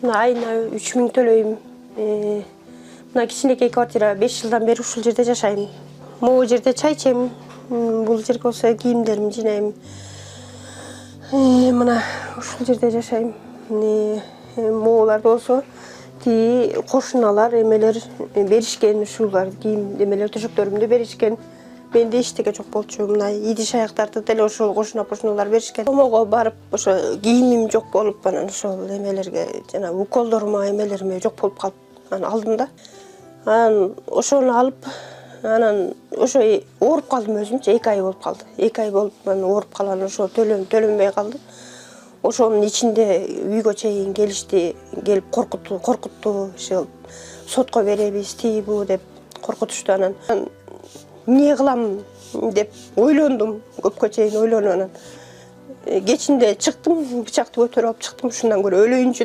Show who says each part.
Speaker 1: Мына айына 3000 төлөйм. Мына кичинекей квартира 5 жылдан бери ушул жерде жашайм. Могу жерде чай ичем. Бул жерге болсо кийимдеримди жинайм. Мына ушул жерде жашайм. Моуларда болсо тиги кошуналар эмелер беришкен, ушулар кийим эмелер төшөктөрүмдү беришкен. Менде эчтеке жок болчу. Мына идиш аяктарды деле ошол кошуналар беришкен. Комого барып ошо кийимим жок болуп, анан ошол эмелерге жана уколдорума эмелериме жок болуп калып, анан алдым да. Анан ошону алып, анан ошо ооруп калдым өзүмчү, 2 ай болуп калды. 2 ай болуп, анан ооруп калган ошо төлөнбөй калды. Ошонун ичинде үйгө чейин келишти, келип коркутту, ошо сотко беребиз, тиги бу деп коркутушту. Анан эмне кылам деп ойлондум, көпкө чейин ойлонуп анан кечинде чыктым, бычакты көтөрүп алып чыктым, ушундан көрө өлөйүнчү